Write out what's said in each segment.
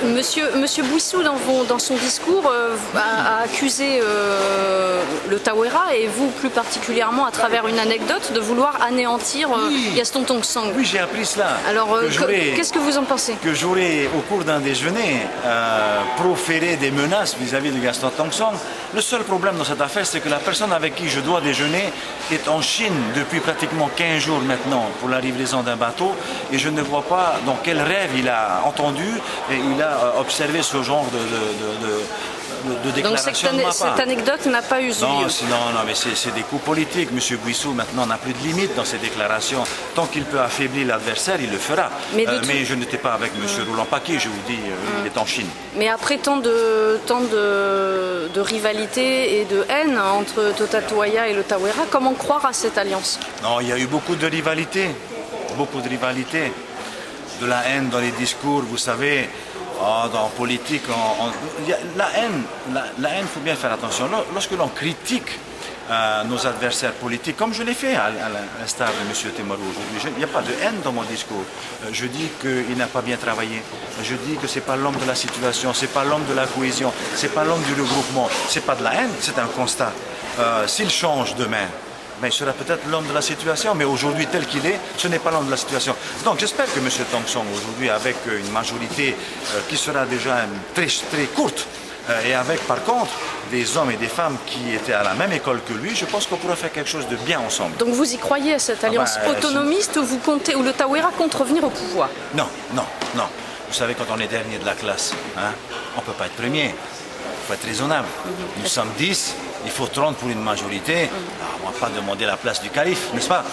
Monsieur Bouissou, dans son discours, a accusé le Tawera et vous plus particulièrement à travers une anecdote de vouloir anéantir Gaston Tong-Sang. Oui, j'ai appris cela. Alors, qu'est-ce que vous en pensez? Que j'aurais, au cours d'un déjeuner, proféré des menaces vis-à-vis de Gaston Tong-Sang. Le seul problème dans cette affaire, c'est que la personne avec qui je dois déjeuner est en Chine depuis pratiquement 15 jours maintenant pour la livraison d'un bateau et je ne vois pas dans quel rêve il a entendu et il a observé ce genre de déclaration de ma part. Donc cette anecdote n'a pas eu lieu. Non, mais c'est des coups politiques. Monsieur Bouissou maintenant n'a plus de limite dans ses déclarations. Tant qu'il peut affaiblir l'adversaire, il le fera. Mais je n'étais pas avec monsieur Roland Paquet, je vous dis, il est en Chine. Mais après tant de rivalité et de haine entre Tota Tawaya et le Tawera, comment croire à cette alliance? Non, il y a eu beaucoup de rivalité. Beaucoup de rivalité. De la haine dans les discours, vous savez. Dans politique, la haine, il faut bien faire attention. Lorsque l'on critique nos adversaires politiques, comme je l'ai fait à l'instar de M. Temerou aujourd'hui, il n'y a pas de haine dans mon discours. Je dis qu'il n'a pas bien travaillé. Je dis que ce n'est pas l'homme de la situation, ce n'est pas l'homme de la cohésion, ce n'est pas l'homme du regroupement. Ce n'est pas de la haine, c'est un constat. S'il change demain, il sera peut-être l'homme de la situation, mais aujourd'hui, tel qu'il est, ce n'est pas l'homme de la situation. Donc j'espère que M. Tong-Sang, aujourd'hui, avec une majorité qui sera déjà très, très courte, et avec, par contre, des hommes et des femmes qui étaient à la même école que lui, je pense qu'on pourra faire quelque chose de bien ensemble. Donc vous y croyez à cette alliance autonomiste où le Tawera compte revenir au pouvoir? Non. Vous savez, quand on est dernier de la classe, on ne peut pas être premier. Il faut être raisonnable. Nous sommes 10. Il faut 30 pour une majorité. On ne va pas demander la place du calife, n'est-ce pas?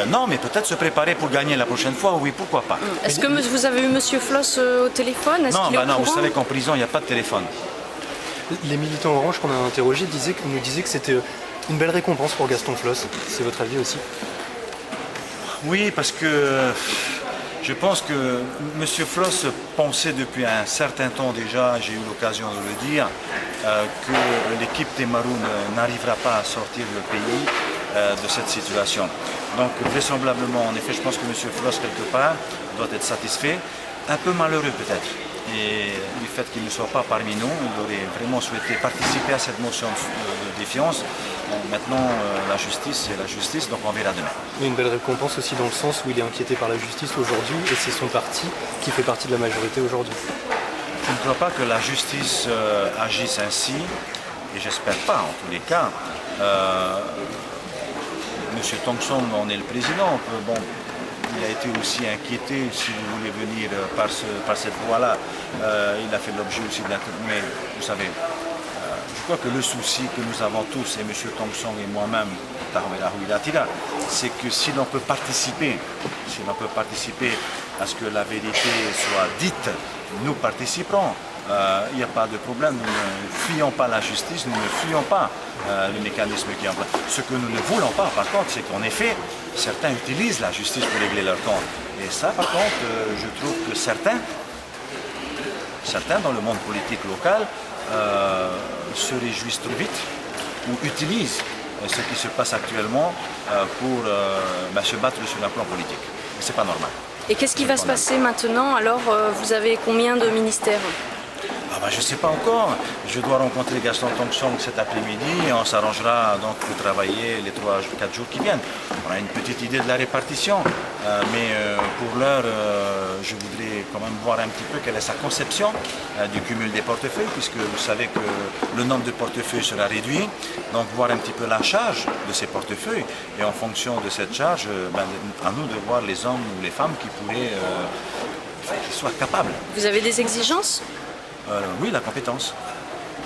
Non, mais peut-être se préparer pour gagner la prochaine fois, oui, pourquoi pas. Est-ce que vous avez eu M. Floss au téléphone? Non, vous savez qu'en prison, il n'y a pas de téléphone. Les militants orange qu'on a interrogés nous disaient que c'était une belle récompense pour Gaston Floss. C'est votre avis aussi? Oui, parce que je pense que M. Floss pensait depuis un certain temps déjà, j'ai eu l'occasion de le dire, que l'équipe Temerou n'arrivera pas à sortir le pays de cette situation. Donc vraisemblablement, en effet, je pense que M. Floss, quelque part, doit être satisfait, un peu malheureux peut-être. Et du fait qu'il ne soit pas parmi nous, il aurait vraiment souhaité participer à cette motion de défiance. Maintenant, la justice, c'est la justice, donc on verra demain. Une belle récompense aussi dans le sens où il est inquiété par la justice aujourd'hui et c'est son parti qui fait partie de la majorité aujourd'hui. Je ne crois pas que la justice agisse ainsi, et j'espère pas en tous les cas. M. Tong-Sang en est le président. Il a été aussi inquiété, si vous voulez venir par cette voie-là. Il a fait l'objet aussi de mais vous savez, je crois que le souci que nous avons tous, et M. Tong-Sang et moi-même, c'est que si l'on peut participer à ce que la vérité soit dite, nous participerons. Il n'y a pas de problème, nous ne fuyons pas la justice, nous ne fuyons pas le mécanisme qui est en place. Ce que nous ne voulons pas, par contre, c'est qu'en effet, certains utilisent la justice pour régler leur compte. Et ça, par contre, je trouve que certains dans le monde politique local se réjouissent trop vite ou utilisent ce qui se passe actuellement pour se battre sur un plan politique. Ce n'est pas normal. Et qu'est-ce qui va se passer maintenant? Alors, vous avez combien de ministères? Je ne sais pas encore. Je dois rencontrer Gaston Tong-Sang cet après-midi et on s'arrangera donc pour travailler les 3-4 jours qui viennent. On a une petite idée de la répartition, mais pour l'heure, je voudrais quand même voir un petit peu quelle est sa conception du cumul des portefeuilles, puisque vous savez que le nombre de portefeuilles sera réduit, donc voir un petit peu la charge de ces portefeuilles et en fonction de cette charge, à nous de voir les hommes ou les femmes qui pourraient qu'ils soient capables. Vous avez des exigences? Oui, la compétence.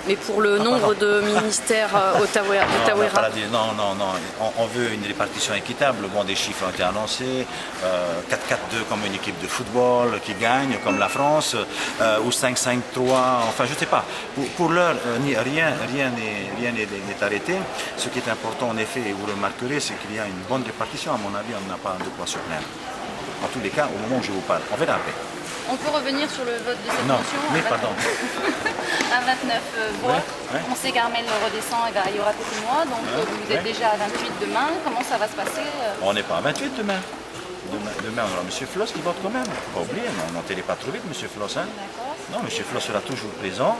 Mais pour le nombre de ministères au Tawera? Non, on veut une répartition équitable. Bon, des chiffres ont été annoncés, 4-4-2 comme une équipe de football qui gagne, comme la France, ou 5-5-3, enfin je ne sais pas. Pour l'heure, rien n'est arrêté. Ce qui est important en effet, et vous remarquerez, c'est qu'il y a une bonne répartition. À mon avis, on n'a pas de quoi se plaindre. En tous les cas, au moment où je vous parle, on verra après. On peut revenir sur le vote de cette motion? Non, mais pardon. À 29 voix, on sait qu'Armel redescend, et il y aura côté moi, donc vous êtes déjà à 28 demain. Comment ça va se passer? On n'est pas à 28 demain. Demain, on aura M. Floss qui vote quand même. Faut pas oublier, on n'en télé pas trop vite, M. Floss. Hein. Non, M. Floss sera toujours présent.